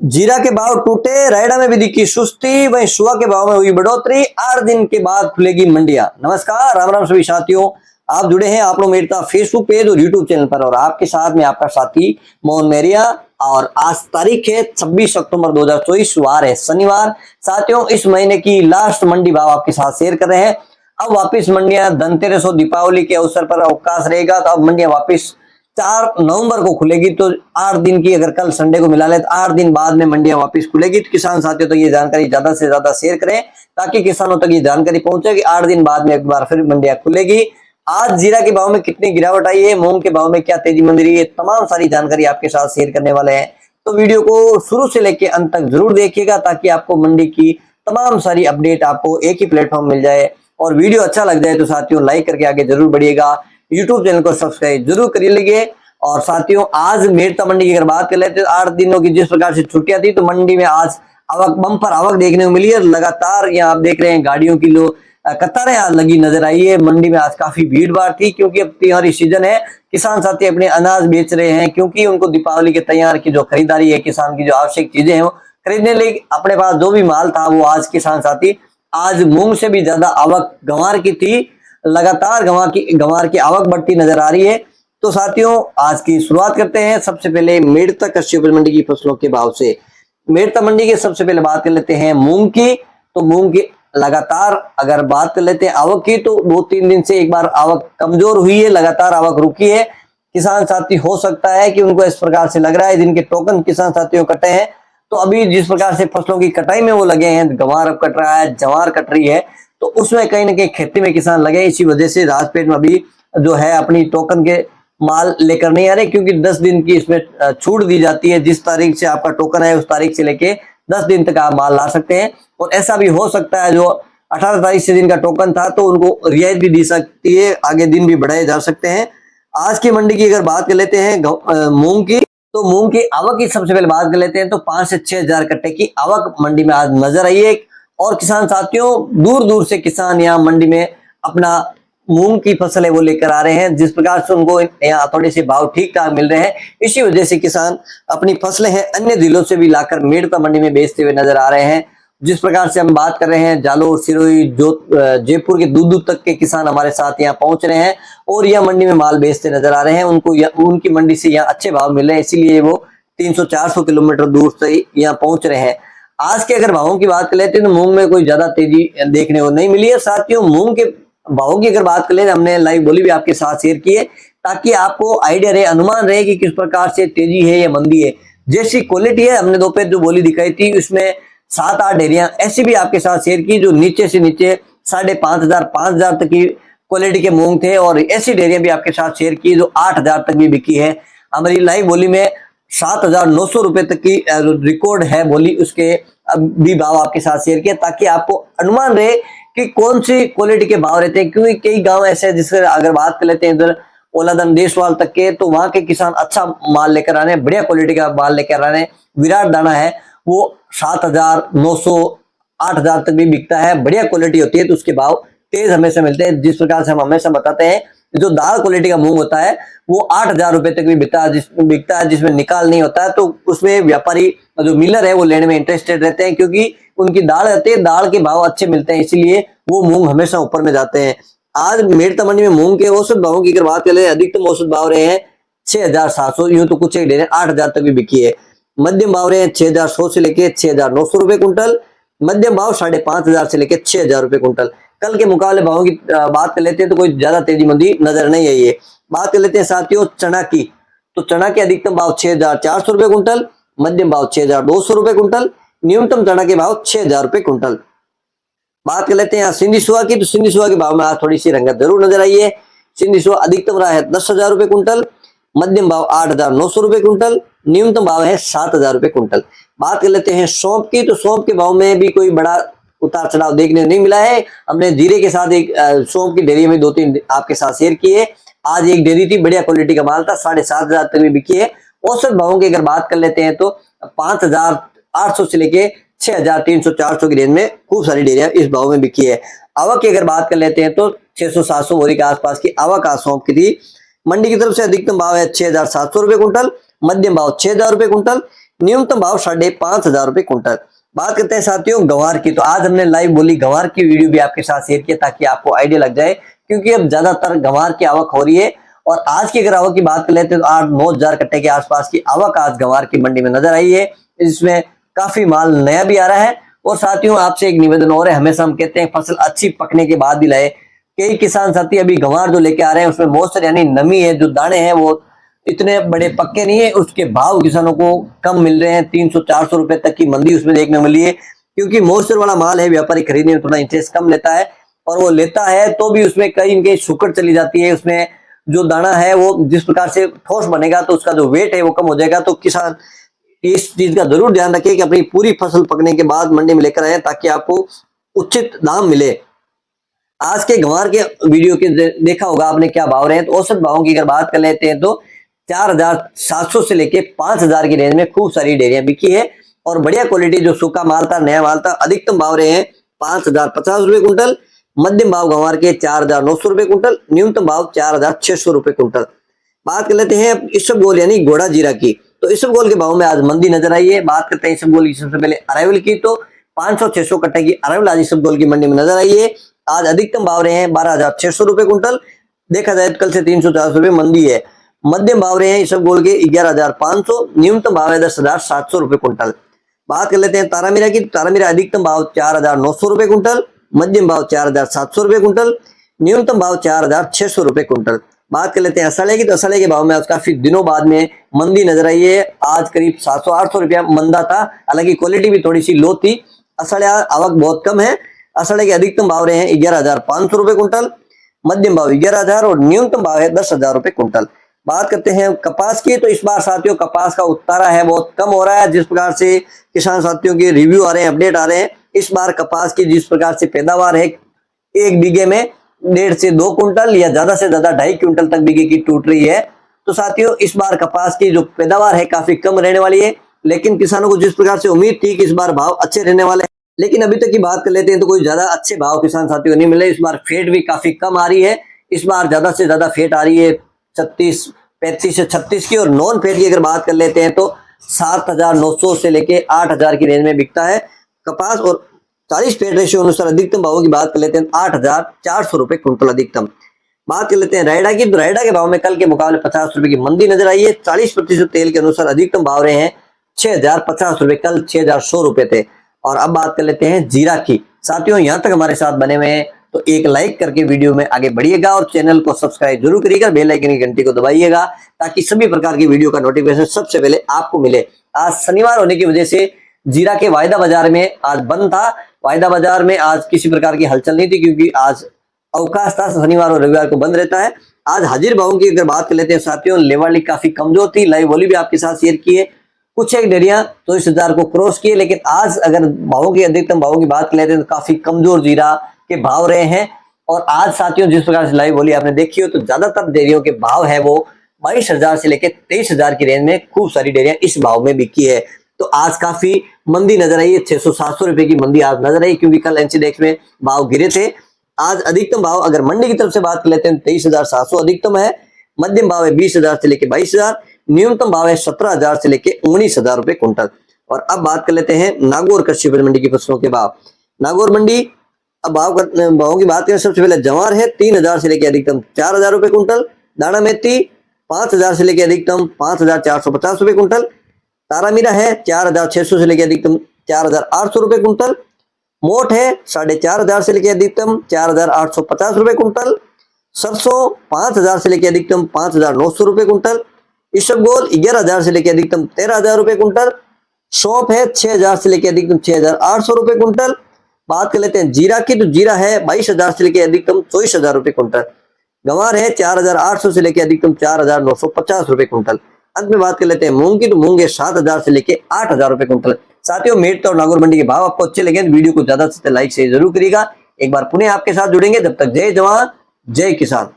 जीरा के भाव टूटे, रायडा में भी दिखी सुस्ती, वहीं सुआ के भाव में हुई बढ़ोतरी। 8 दिन के बाद खुलेगी मंडियां। नमस्कार, राम राम सभी साथियों, आप जुड़े हैं आप लोग मेरे फेसबुक पेज और यूट्यूब चैनल पर, और आपके साथ में आपका साथी मोहन मेरिया। और आज तारीख है 26 अक्टूबर 2024, वार है शनिवार। साथियों, इस महीने की लास्ट मंडी भाव आपके साथ शेयर कर रहे हैं। अब वापिस मंडियां धनतेरस और दीपावली के अवसर पर अवकाश रहेगा, तो अब मंडियां वापिस 4 नवंबर को खुलेगी। तो 8 दिन की, अगर कल संडे को मिला ले तो 8 दिन बाद में मंडियां वापस खुलेगी। तो किसान साथियों तो ये जानकारी ज्यादा से ज्यादा शेयर करें ताकि किसानों तक ये जानकारी पहुंचे कि 8 दिन बाद में एक बार फिर मंडियां खुलेगी। आज जीरा के भाव में कितनी गिरावट आई है, मूंग के भाव में क्या तेजी मंदी रही है, तमाम सारी जानकारी आपके साथ शेयर करने वाले हैं। तो वीडियो को शुरू से लेकर अंत तक जरूर देखिएगा ताकि आपको मंडी की तमाम सारी अपडेट आपको एक ही प्लेटफॉर्म मिल जाए। और वीडियो अच्छा लग जाए तो साथियों लाइक करके आगे जरूर बढ़िएगा, यूट्यूब चैनल को सब्सक्राइब जरूर कर लीजिए। और साथियों, आज मेड़ता मंडी की अगर बात कर लेते हैं, 8 दिनों की जिस प्रकार से छुट्टियां थी, तो मंडी में आज आवक, बम्पर आवक देखने को मिली है। लगातार यहाँ आप देख रहे हैं गाड़ियों की जो कतारें आज लगी नजर आई है। मंडी में आज काफी भीड़ भाड़ थी, क्योंकि अब त्योहारी सीजन है। किसान साथी अपने अनाज बेच रहे हैं, क्योंकि उनको दीपावली के तैयार की जो खरीदारी है, किसान की जो आवश्यक चीजें हैं वो खरीदने लिए अपने पास जो भी माल था वो आज किसान साथी, आज मूंग से भी ज्यादा आवक गंवार की थी। लगातार गंवार की आवक बढ़ती नजर आ रही है। तो साथियों, आज की शुरुआत करते हैं सबसे पहले मेड़ता कृषि उपज मंडी की फसलों के भाव से। मेड़ता मंडी की सबसे पहले बात कर लेते हैं मूंग की। तो मूंग की लगातार अगर बात कर लेते हैं आवक की, तो 2-3 दिन से एक बार आवक कमजोर हुई है, लगातार आवक रुकी है। किसान साथी हो सकता है कि उनको इस प्रकार से लग रहा है, जिनके टोकन किसान साथियों कटे हैं, तो अभी जिस प्रकार से फसलों की कटाई में वो लगे हैं, गंवार अब कट रहा है, जवार कट रही है, तो उसमें कहीं ना कहीं खेती में किसान लगे। इसी वजह से राजपेट में अभी जो है अपनी टोकन के माल लेकर नहीं आ रहे, क्योंकि 10 दिन की इसमें छूट दी जाती है। जिस तारीख से आपका टोकन है उस तारीख से लेके 10 दिन तक आप माल ला सकते हैं। और ऐसा भी हो सकता है जो 18 तारीख से दिन का टोकन था, तो उनको रियायत भी दी सकती है, आगे दिन भी बढ़ाए जा सकते हैं। आज की मंडी की अगर बात कर लेते हैं मूंग की, तो मूंग की आवक की सबसे पहले बात कर लेते हैं, तो 5 से 6 हजार कट्टे की आवक मंडी में आज नजर आई है। और किसान साथियों, दूर दूर से किसान यहाँ मंडी में अपना मूंग की फसल है वो लेकर आ रहे हैं। जिस प्रकार से उनको यहाँ थोड़े से भाव ठीक ठाक मिल रहे हैं, इसी वजह से किसान अपनी फसलें हैं अन्य जिलों से भी लाकर मेड़ता मंडी में बेचते हुए नजर आ रहे हैं। जिस प्रकार से हम बात कर रहे हैं, जालोर, सिरोही, जयपुर के दूर दूर तक के किसान हमारे साथ यहाँ पहुंच रहे हैं और यह मंडी में माल बेचते नजर आ रहे हैं। उनको उनकी मंडी से यहाँ अच्छे भाव मिल रहे हैं, इसीलिए वो 300-400 किलोमीटर दूर से यहाँ पहुंच रहे हैं। आज के अगर भावों की बात कर लेते हैं, तो मूंग में कोई ज्यादा तेजी देखने को नहीं मिली है। साथियों, मूंग के भावों की अगर बात कर ले, हमने लाइव बोली भी आपके साथ शेयर की है, ताकि आपको आइडिया रहे, अनुमान रहे कि किस प्रकार से तेजी है या मंदी है। जैसी क्वालिटी है, हमने दोपहर जो बोली दिखाई थी उसमें 7-8 डेरियां ऐसी भी आपके साथ शेयर की जो नीचे से नीचे 5,500 तक की क्वालिटी के मूंग थे, और ऐसी डेरियां भी आपके साथ शेयर की जो 8,000 तक भी बिकी है। हमारी लाइव बोली में 7,900 रुपए तक की रिकॉर्ड है बोली, उसके भी भाव आपके साथ शेयर किया, ताकि आपको अनुमान रहे कि कौन सी क्वालिटी के भाव रहते हैं। क्योंकि कई गांव ऐसे हैं, जिससे अगर बात कर लेते हैं इधर ओलादन देशवाल तक के, तो वहां के किसान अच्छा माल लेकर आ रहे हैं, बढ़िया क्वालिटी का माल लेकर आ रहे हैं। विराट दाना है वो 7,900 8,000 तक भी बिकता है, बढ़िया क्वालिटी होती है, तो उसके भाव तेज हमेशा मिलते हैं। जिस प्रकार से हम हमेशा बताते हैं, जो दाल क्वालिटी का मूंग होता है वो 8,000 रुपए तक भी बिकता है, जिसमें निकाल नहीं होता है। तो उसमें व्यापारी जो मिलर है वो लेने में इंटरेस्टेड रहते हैं, क्योंकि उनकी दाल रहती है, दाल के भाव अच्छे मिलते हैं, इसीलिए वो मूंग हमेशा ऊपर में जाते हैं। आज मेड़ता मंडी में मूंग के औसत भावों की अगर बात करें, अधिकतम औसत भाव रहे हैं 6,700, यूं तो कुछ एक डेरे 8,000 तक भी बिकी है। मध्यम भाव रहे हैं 6,100 से लेके 6,900 रुपए कुंटल। मध्यम भाव 5,500 से लेके 6,000 रुपए कुंटल। कल के मुकाबले भावों की बात कर लेते हैं, तो कोई ज्यादा तेजी मंदी नजर नहीं आई है। बात कर लेते हैं साथियों चना की, तो चना के अधिकतम भाव 6,400 रुपए कुंटल, मध्यम भाव 6,200 रुपए कुंटल, न्यूनतम चना के भाव 6,000 रुपए कुंटल। बात कर लेते हैं यहाँ सिंधी सुहा की, तो सिंधी सुहा के भाव में आज थोड़ी सी रंगत जरूर नजर आई है। सिंधी सुहा अधिकतम रहा है 10,000 रुपए कुंटल, मध्यम भाव 8,900 रुपए कुंटल, न्यूनतम भाव है 7,000 रुपए कुंटल। बात कर लेते हैं सौंफ की, तो सौंफ के भाव में भी कोई बड़ा उतार चढ़ाव देखने को नहीं मिला है। हमने जीरे के साथ एक सौंफ की डेयरी में 2-3 आपके साथ शेयर किए। आज एक डेयरी थी, बढ़िया क्वालिटी का माल था, 7,500 तक भी बिकी है। औसत भावों की अगर बात कर लेते हैं, तो 5,800 से लेके 6,300-400 की रेंज में खूब सारी डेयरियां इस भाव में बिकी है। आवक की अगर बात कर लेते हैं, तो 600-700 बोरी के आसपास की आवक आज सौंफ की थी। मंडी की तरफ से अधिकतम भाव है 6,700 रुपए कुंटल, मध्यम भाव 6,000 रुपए कुंटल, न्यूनतम भाव 5,500 रुपए कुंटल। बात करते हैं साथियों गंवार की, तो आज हमने लाइव बोली गंवार की वीडियो भी आपके साथ शेयर किया ताकि आपको आइडिया लग जाए, क्योंकि अब ज्यादातर गंवार की आवक हो रही है। और आज की अगर आवक की बात कर लेते हैं तो 8-9 हजार कट्टे के आसपास की आवक आज गंवार की मंडी में नजर आई है। इसमें काफी माल नया भी आ रहा है। और साथियों आपसे एक निवेदन और है, हमेशा हम कहते हैं फसल अच्छी पकने के बाद ही लाए। कई किसान साथी अभी गंवार जो लेके आ रहे हैं उसमें मॉइस्चर यानी नमी है, जो दाने हैं वो इतने बड़े पक्के नहीं है, उसके भाव किसानों को कम मिल रहे हैं। 300-400 रुपए तक की मंदी उसमें देखने मिली है, क्योंकि मॉइस्चर वाला माल है, व्यापारी खरीदने में थोड़ा इंटरेस्ट कम लेता है। और वो लेता है तो भी उसमें कहीं इनके शुक्र चली जाती है, उसमें जो दाना है वो जिस प्रकार से ठोस बनेगा तो उसका जो वेट है वो कम हो जाएगा। तो किसान इस चीज का जरूर ध्यान रखें कि अपनी पूरी फसल पकने के बाद मंडी में लेकर आए ताकि आपको उचित दाम मिले। आज के गंवार के वीडियो के देखा होगा आपने क्या भाव रहे हैं। तो औसत भावों की अगर बात कर लेते हैं तो 4,700 से लेके 5,000 की रेंज में खूब सारी डेयरियां बिकी है। और बढ़िया क्वालिटी जो सूखा माल था, नया माल था, अधिकतम भाव रहे हैं 5,050 रुपए कुंटल, मध्यम भाव गंवार के 4,900 रुपए कुंटल, न्यूनतम भाव 4,600 रुपए कुंटल। बात कर लेते हैं इसबगोल यानी घोड़ा जीरा की, तो इसबगोल के भाव में आज मंदी नजर आई है। बात करते हैं इसबगोल की सबसे पहले अराइवल की, तो 500-600 कट्टे की अराइवल आज इसबगोल की मंडी में नजर आई है। आज अधिकतम भाव रहे हैं 12,600 रुपए कुंटल, देखा जाए कल से 300-400 रुपए मंदी है। मध्यम भाव रहे हैं इसबगोल के 11,500, न्यूनतम भाव है 10,700 रुपए कुंटल। बात कर लेते हैं तारामीरा की, तारामीरा अधिकतम भाव 4,900 रुपए कुंटल, मध्यम भाव 4,700 रुपए कुंटल, न्यूनतम भाव 4,600 रुपए कुंटल। बात कर लेते हैं असड़े की, तो असड़े के भाव में आज काफी दिनों बाद में मंदी नजर आई है। आज करीब 700-800 रुपया मंदा था, हालांकि क्वालिटी भी थोड़ी सी लो थी। असड़े आवक बहुत कम है। असड़े के अधिकतम भाव रहे हैं 11,500 रुपए कुंटल, मध्यम भाव 11,000 और न्यूनतम भाव है 10,000 रुपए कुंटल। बात करते हैं कपास की, तो इस बार साथियों कपास का उतारा है बहुत कम हो रहा है। जिस प्रकार से किसान साथियों के रिव्यू आ रहे हैं, अपडेट आ रहे हैं, इस बार कपास की जिस प्रकार से पैदावार है, 1 बीघे में 1.5 से 2 कुंटल या ज्यादा से ज्यादा 2.5 क्विंटल तक बीघे की टूट रही है। तो साथियों इस बार कपास की जो पैदावार है काफी कम रहने वाली है, लेकिन किसानों को जिस प्रकार से उम्मीद थी कि इस बार भाव अच्छे रहने वाले हैं, लेकिन अभी तक की बात कर लेते हैं तो कोई ज्यादा अच्छे भाव किसान साथियों नहीं मिले। इस बार फेट भी काफी कम आ रही है। इस बार ज्यादा से ज्यादा फेट आ रही है 35 से 36 की, और नॉन फेट की अगर बात कर लेते हैं तो 7,900 से लेके 8,000 की रेंज में बिकता है कपास। और 40 फेट रेशियो अनुसार अधिकतम भावों की बात कर लेते हैं 8,400 रुपए कुंटल अधिकतम। बात कर लेते हैं रायडा की, तो रायडा के भाव में कल के मुकाबले 50 रुपए की मंदी नजर आई है। 40% तेल के अनुसार अधिकतम भाव रहे हैं 6,050 रुपए, कल 6,100 रुपए थे। और अब बात कर लेते हैं जीरा की। साथियों यहाँ तक हमारे साथ बने हुए हैं तो एक लाइक करके वीडियो में आगे बढ़िएगा और चैनल को सब्सक्राइब जरूर करिएगा, बेल आइकन की घंटी को दबाइएगा ताकि सभी प्रकार की वीडियो का नोटिफिकेशन सबसे पहले आपको मिले। आज शनिवार होने की वजह से जीरा के वायदा बाजार में आज बंद था। वायदा बाजार में आज किसी प्रकार की हलचल नहीं थी, क्योंकि आज अवकाश था, शनिवार और रविवार को बंद रहता है। आज हाजिर भावों की अगर बात कर लेते हैं साथियों, लेवाली काफी कमजोर थी, लाइव बोली भी आपके साथ शेयर की है। कुछ एक डेरियां 24,000 को क्रॉस किए, लेकिन आज अगर भावों की अधिकतम भावों की बात कर लेते हैं तो काफी कमजोर जीरा के भाव रहे हैं। और आज साथियों जिस प्रकार से लाइव बोली आपने देखी हो, तो ज्यादातर डेरियों के भाव है वो 22,000 से लेकर 23,000 की रेंज में खूब सारी डेरियां इस भाव में बिकी है। तो आज काफी मंदी नजर आई है, 600-700 रुपए की मंदी आज नजर आई, क्योंकि कल एनसीडेक्स में भाव गिरे थे। आज अधिकतम भाव अगर मंडी की तरफ से बात कर लेते हैं 23,700 अधिकतम है, मध्यम भाव है 20,000 से लेकर 22,000, न्यूनतम भाव है 17,000 से लेकर 19,000 रुपए कुंटल। और अब बात कर लेते हैं नागौर कृषि उपज मंडी की फसलों के भाव। नागौर मंडी अब भावों की बात करें, सबसे पहले जवार है 3,000 से लेकर अधिकतम 4,000 रुपए कुंटल, दाना मेथी 5,000 से लेकर अधिकतम 5,450 रुपए कुंटल, तारामीरा है 4,600 से लेकर अधिकतम 4,800 रुपए कुंटल, मोट है 4,500 से लेकर अधिकतम 4,850 रुपए कुंटल, सरसों 5,000 से लेकर अधिकतम 5,900 रुपए कुंटल, इसबगोल 11,000 से लेकर अधिकतम 13,000 रुपए कुंटल, सौंफ है 6,000 से लेकर अधिकतम 6,800 रुपए कुंटल। बात कर लेते हैं जीरा की, तो जीरा है 22,000 से लेकर अधिकतम 24,000 रुपए कुंटल, गंवार है 4,800 से लेकर अधिकतम 4,950 रुपए कुंटल। अंत में बात कर लेते हैं मूंग की, तो मूंग है 7,000 से लेकर 8,000 रुपए कुंटल। साथियों मेरठ और नागौर मंडी के भाव आपको अच्छे लगे तो वीडियो को ज्यादा से ज्यादा लाइक शेयर जरूर करिएगा। एक बार पुनः आपके साथ जुड़ेंगे, जब तक जय जवान जय किसान।